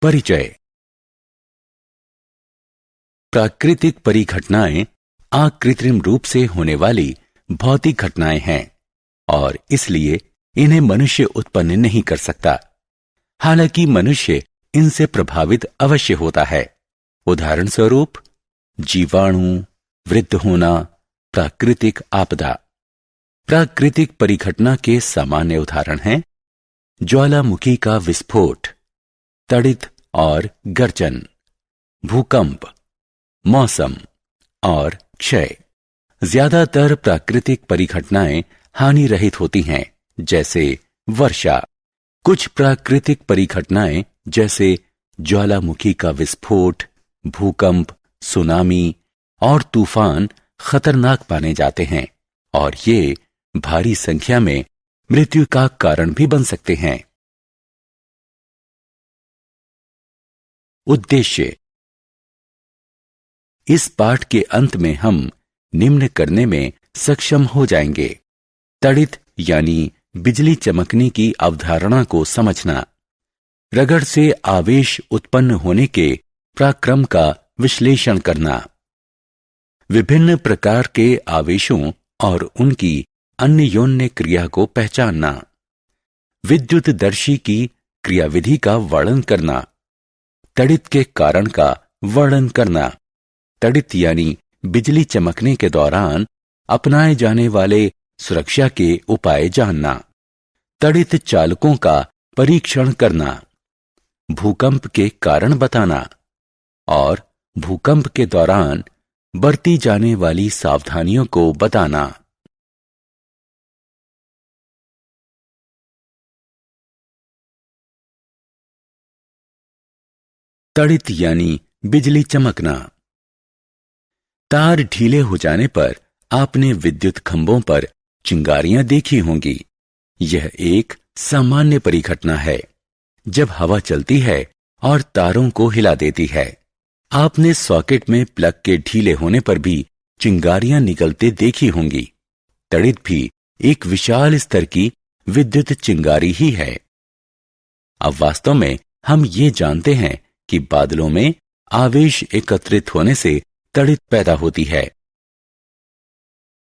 परिचय। प्राकृतिक परिघटनाएं अकृत्रिम रूप से होने वाली भौतिक घटनाएं हैं और इसलिए इन्हें मनुष्य उत्पन्न नहीं कर सकता। हालांकि मनुष्य इनसे प्रभावित अवश्य होता है। उदाहरण स्वरूप जीवाणु, वृद्ध होना, प्राकृतिक आपदा। प्राकृतिक परिघटना के सामान्य उदाहरण हैं ज्वालामुखी का विस्फोट, तड़ित और गर्जन, भूकंप, मौसम और क्षय। ज्यादातर प्राकृतिक परिघटनाएं हानि रहित होती हैं, जैसे वर्षा। कुछ प्राकृतिक परिघटनाएं जैसे ज्वालामुखी का विस्फोट, भूकंप, सुनामी और तूफान खतरनाक माने जाते हैं और ये भारी संख्या में मृत्यु का कारण भी बन सकते हैं। उद्देश्य। इस पाठ के अंत में हम निम्न करने में सक्षम हो जाएंगे: तड़ित यानी बिजली चमकने की अवधारणा को समझना, रगड़ से आवेश उत्पन्न होने के पराक्रम का विश्लेषण करना, विभिन्न प्रकार के आवेशों और उनकी अन्योन्य क्रिया को पहचानना, विद्युतदर्शी की क्रियाविधि का वर्णन करना, तड़ित के कारण का वर्णन करना, तड़ित यानी बिजली चमकने के दौरान अपनाए जाने वाले सुरक्षा के उपाय जानना, तड़ित चालकों का परीक्षण करना, भूकंप के कारण बताना और भूकंप के दौरान बरती जाने वाली सावधानियों को बताना। तड़ित यानी बिजली चमकना। तार ढीले हो जाने पर आपने विद्युत खंभों पर चिंगारियां देखी होंगी। यह एक सामान्य परिघटना है जब हवा चलती है और तारों को हिला देती है। आपने सॉकेट में प्लग के ढीले होने पर भी चिंगारियां निकलते देखी होंगी। तड़ित भी एक विशाल स्तर की विद्युत चिंगारी ही है। अब वास्तव में हम ये जानते हैं कि बादलों में आवेश एकत्रित होने से तड़ित पैदा होती है।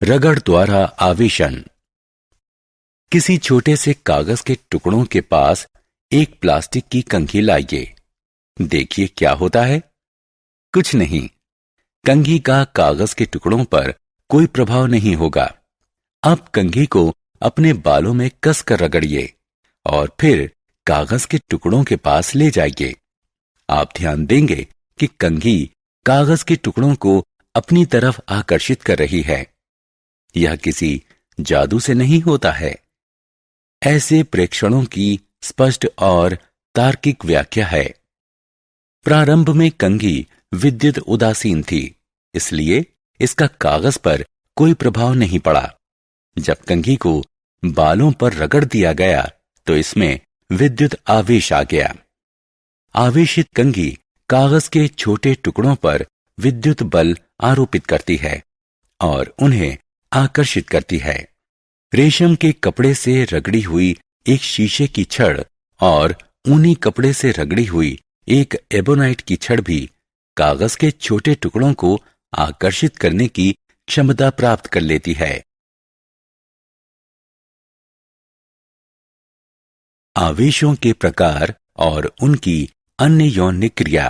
रगड़ द्वारा आवेशन। किसी छोटे से कागज के टुकड़ों के पास एक प्लास्टिक की कंघी लाइए। देखिए क्या होता है। कुछ नहीं। कंघी का कागज के टुकड़ों पर कोई प्रभाव नहीं होगा। अब कंघी को अपने बालों में कसकर रगड़िए और फिर कागज के टुकड़ों के पास ले जाइए। आप ध्यान देंगे कि कंघी कागज के टुकड़ों को अपनी तरफ आकर्षित कर रही है। यह किसी जादू से नहीं होता है। ऐसे प्रेक्षणों की स्पष्ट और तार्किक व्याख्या है। प्रारंभ में कंघी विद्युत उदासीन थी, इसलिए इसका कागज पर कोई प्रभाव नहीं पड़ा। जब कंघी को बालों पर रगड़ दिया गया तो इसमें विद्युत आवेश आ गया। आवेशित कंघी कागज के छोटे टुकड़ों पर विद्युत बल आरोपित करती है और उन्हें आकर्षित करती है। रेशम के कपड़े से रगड़ी हुई एक शीशे की छड़ और ऊनी कपड़े से रगड़ी हुई एक एबोनाइट की छड़ भी कागज के छोटे टुकड़ों को आकर्षित करने की क्षमता प्राप्त कर लेती है। आवेशों के प्रकार और उनकी अन्योन्य क्रिया।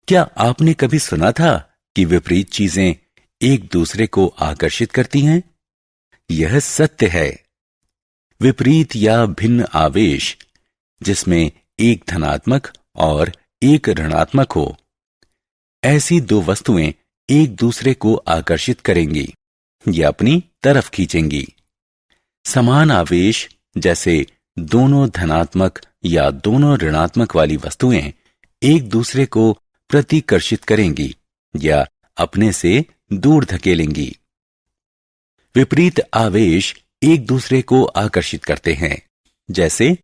क्या आपने कभी सुना था कि विपरीत चीजें एक दूसरे को आकर्षित करती हैं? यह सत्य है। विपरीत या भिन्न आवेश, जिसमें एक धनात्मक और एक ऋणात्मक हो, ऐसी दो वस्तुएं एक दूसरे को आकर्षित करेंगी या अपनी तरफ खींचेंगी। समान आवेश, जैसे दोनों धनात्मक या दोनों ऋणात्मक वाली वस्तुएं एक दूसरे को प्रतिकर्षित करेंगी या अपने से दूर धकेलेंगी। विपरीत आवेश एक दूसरे को आकर्षित करते हैं, जैसे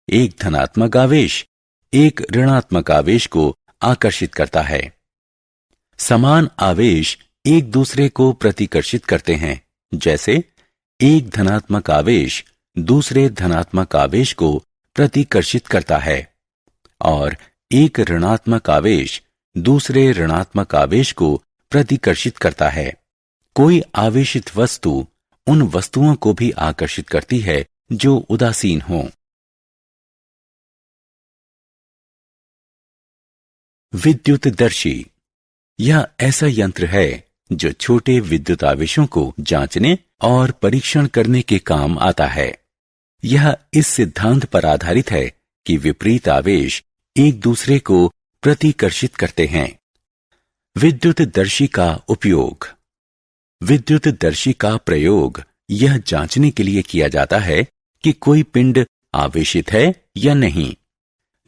एक धनात्मक आवेश एक ऋणात्मक आवेश को आकर्षित करता है। समान आवेश एक दूसरे को प्रतिकर्षित करते हैं, जैसे एक धनात्मक आवेश दूसरे धनात्मक आवेश को प्रतिकर्षित करता है और एक ऋणात्मक आवेश दूसरे ऋणात्मक आवेश को प्रतिकर्षित करता है। कोई आवेशित वस्तु उन वस्तुओं को भी आकर्षित करती है जो उदासीन हों। विद्युतदर्शी यह ऐसा यंत्र है जो छोटे विद्युत आवेशों को जांचने और परीक्षण करने के काम आता है। यह इस सिद्धांत पर आधारित है कि विपरीत आवेश एक दूसरे को प्रतिकर्षित करते हैं। विद्युतदर्शी का उपयोग। विद्युतदर्शी का प्रयोग यह जांचने के लिए किया जाता है कि कोई पिंड आवेशित है या नहीं।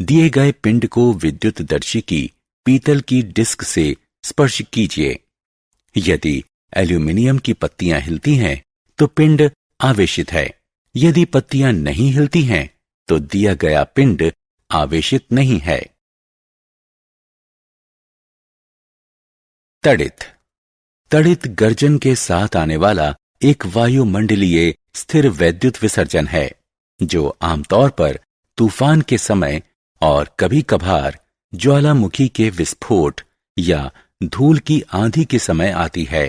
दिए गए पिंड को विद्युतदर्शी की पीतल की डिस्क से स्पर्श कीजिए। यदि एल्यूमीनियम की पत्तियां हिलती हैं तो पिंड आवेशित है। यदि पत्तियां नहीं हिलती हैं तो दिया गया पिंड आवेशित नहीं है। तड़ित। तड़ित गर्जन के साथ आने वाला एक वायुमंडलीय स्थिर वैद्युत विसर्जन है जो आमतौर पर तूफान के समय और कभी कभार ज्वालामुखी के विस्फोट या धूल की आंधी के समय आती है।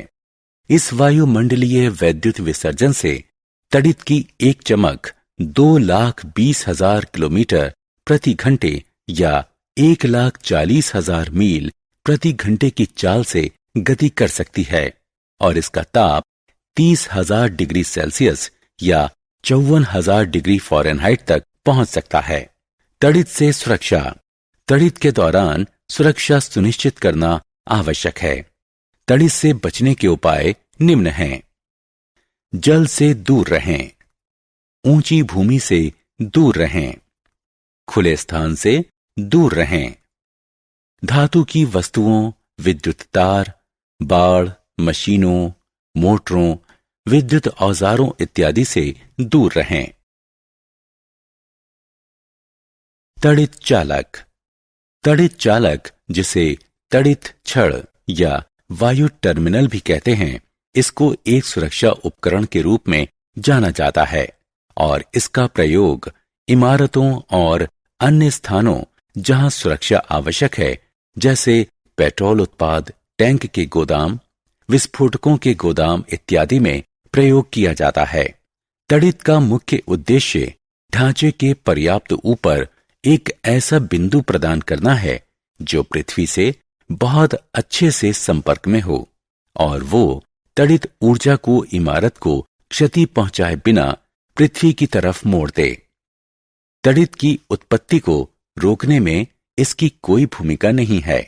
इस वायुमंडलीय वैद्युत विसर्जन से तड़ित की एक चमक 2,20,000 किलोमीटर प्रति घंटे या 1,40,000 मील प्रति घंटे की चाल से गति कर सकती है और इसका ताप 30,000 डिग्री सेल्सियस या 54,000 डिग्री फ़ारेनहाइट तक पहुंच सकता है। तड़ित से सुरक्षा। तड़ित के दौरान सुरक्षा सुनिश्चित करना आवश्यक है। तड़ित से बचने के उपाय निम्न हैं। जल से दूर रहें। ऊंची भूमि से दूर रहें। खुले स्थान से दूर रहें। धातु की वस्तुओं, विद्युत तार, बाड़, मशीनों, मोटरों, विद्युत औजारों इत्यादि से दूर रहें। तड़ित चालक। तड़ित चालक, जिसे तड़ित छड़ या वायु टर्मिनल भी कहते हैं, इसको एक सुरक्षा उपकरण के रूप में जाना जाता है और इसका प्रयोग इमारतों और अन्य स्थानों जहां सुरक्षा आवश्यक है, जैसे पेट्रोल उत्पाद टैंक के गोदाम, विस्फोटकों के गोदाम इत्यादि में प्रयोग किया जाता है। तड़ित का मुख्य उद्देश्य ढांचे के पर्याप्त ऊपर एक ऐसा बिंदु प्रदान करना है जो पृथ्वी से बहुत अच्छे से संपर्क में हो और वो तड़ित ऊर्जा को इमारत को क्षति पहुंचाए बिना पृथ्वी की तरफ मोड़ दे। तड़ित की उत्पत्ति को रोकने में इसकी कोई भूमिका नहीं है।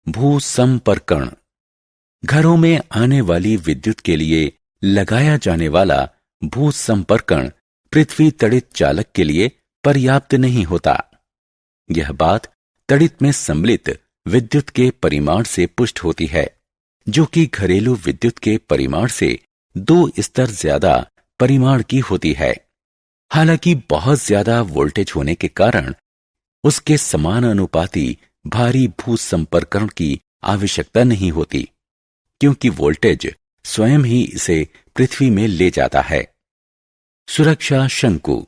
भूसंपर्कण। घरों में आने वाली विद्युत के लिए लगाया जाने वाला भूसंपर्कण पृथ्वी तड़ित चालक के लिए पर्याप्त नहीं होता। यह बात तड़ित में सम्मिलित विद्युत के परिमाण से पुष्ट होती है, जो कि घरेलू विद्युत के परिमाण से 2 स्तर ज्यादा परिमाण की होती है। हालांकि बहुत ज्यादा वोल्टेज होने के कारण उसके समानुपाती भारी भूसंपर्कण की आवश्यकता नहीं होती, क्योंकि वोल्टेज स्वयं ही इसे पृथ्वी में ले जाता है। सुरक्षा शंकु।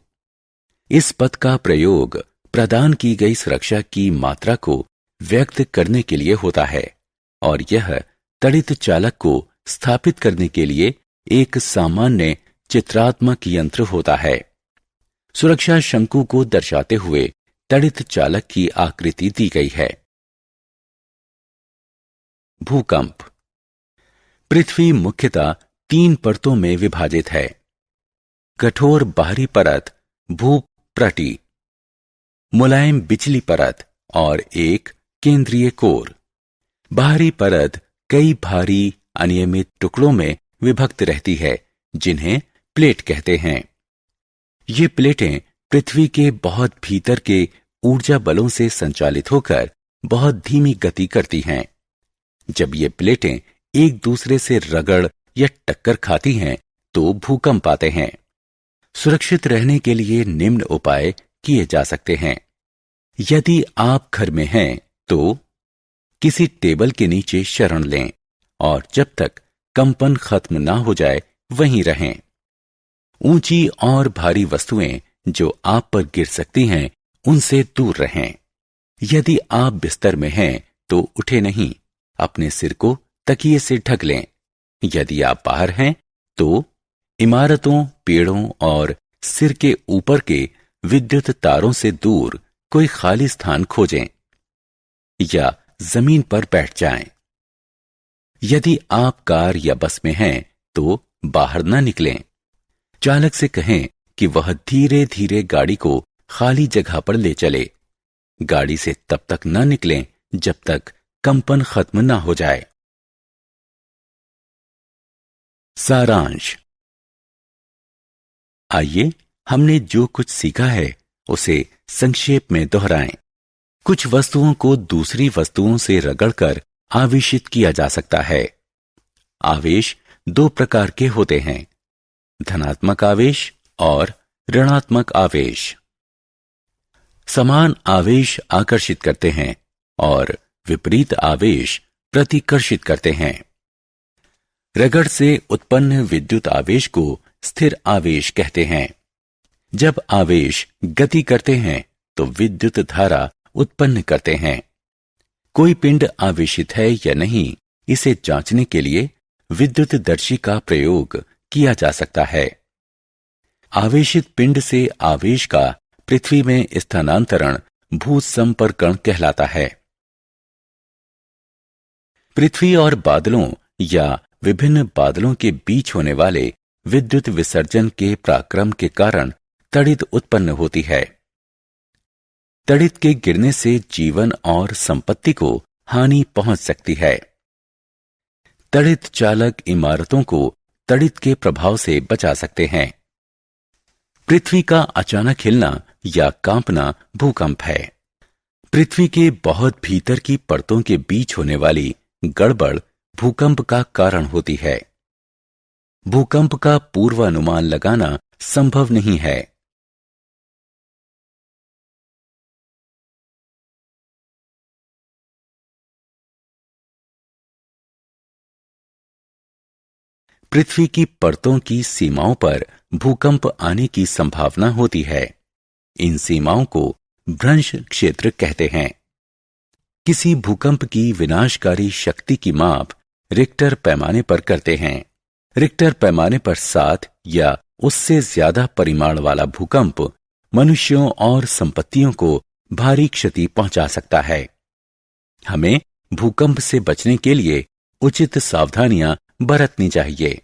इस पद का प्रयोग प्रदान की गई सुरक्षा की मात्रा को व्यक्त करने के लिए होता है और यह तड़ित चालक को स्थापित करने के लिए एक सामान्य चित्रात्मक यंत्र होता है। सुरक्षा शंकु को दर्शाते हुए तड़ित चालक की आकृति दी गई है। भूकंप। पृथ्वी मुख्यतः 3 परतों में विभाजित है। कठोर बाहरी परत भूप्रटी, मुलायम बिचली परत और एक केंद्रीय कोर। बाहरी परत कई भारी अनियमित टुकड़ों में विभक्त रहती है, जिन्हें प्लेट कहते हैं। ये प्लेटें पृथ्वी के बहुत भीतर के ऊर्जा बलों से संचालित होकर बहुत धीमी गति करती हैं। जब ये प्लेटें एक दूसरे से रगड़ या टक्कर खाती हैं तो भूकंप आते हैं। सुरक्षित रहने के लिए निम्न उपाय किए जा सकते हैं। यदि आप घर में हैं तो किसी टेबल के नीचे शरण लें और जब तक कंपन खत्म ना हो जाए वहीं रहें। ऊंची और भारी वस्तुएं जो आप पर गिर सकती हैं उनसे दूर रहें। यदि आप बिस्तर में हैं तो उठे नहीं, अपने सिर को तकिए से ढक लें। यदि आप बाहर हैं तो इमारतों, पेड़ों और सिर के ऊपर के विद्युत तारों से दूर कोई खाली स्थान खोजें या जमीन पर बैठ जाएं। यदि आप कार या बस में हैं तो बाहर न निकलें। चालक से कहें कि वह धीरे धीरे गाड़ी को खाली जगह पर ले चले। गाड़ी से तब तक न निकलें जब तक कंपन खत्म न हो जाए। सारांश। आइए हमने जो कुछ सीखा है उसे संक्षेप में दोहराएं। कुछ वस्तुओं को दूसरी वस्तुओं से रगड़कर आवेशित किया जा सकता है। आवेश दो प्रकार के होते हैं, धनात्मक आवेश और ऋणात्मक आवेश। समान आवेश आकर्षित करते हैं और विपरीत आवेश प्रतिकर्षित करते हैं। रगड़ से उत्पन्न विद्युत आवेश को स्थिर आवेश कहते हैं। जब आवेश गति करते हैं तो विद्युत धारा उत्पन्न करते हैं। कोई पिंड आवेशित है या नहीं, इसे जांचने के लिए विद्युतदर्शी का प्रयोग किया जा सकता है। आवेशित पिंड से आवेश का पृथ्वी में स्थानांतरण भूसंपर्कण कहलाता है। पृथ्वी और बादलों या विभिन्न बादलों के बीच होने वाले विद्युत विसर्जन के पराक्रम के कारण तड़ित उत्पन्न होती है। तड़ित के गिरने से जीवन और संपत्ति को हानि पहुंच सकती है। तड़ित चालक इमारतों को तड़ित के प्रभाव से बचा सकते हैं। पृथ्वी का अचानक हिलना या कांपना भूकंप है। पृथ्वी के बहुत भीतर की परतों के बीच होने वाली गड़बड़ भूकंप का कारण होती है। भूकंप का पूर्वानुमान लगाना संभव नहीं है। पृथ्वी की परतों की सीमाओं पर भूकंप आने की संभावना होती है। इन सीमाओं को भ्रंश क्षेत्र कहते हैं। किसी भूकंप की विनाशकारी शक्ति की माप रिक्टर पैमाने पर करते हैं। रिक्टर पैमाने पर 7 या उससे ज्यादा परिमाण वाला भूकंप मनुष्यों और संपत्तियों को भारी क्षति पहुंचा सकता है। हमें भूकंप से बचने के लिए उचित सावधानियां बरतनी चाहिए।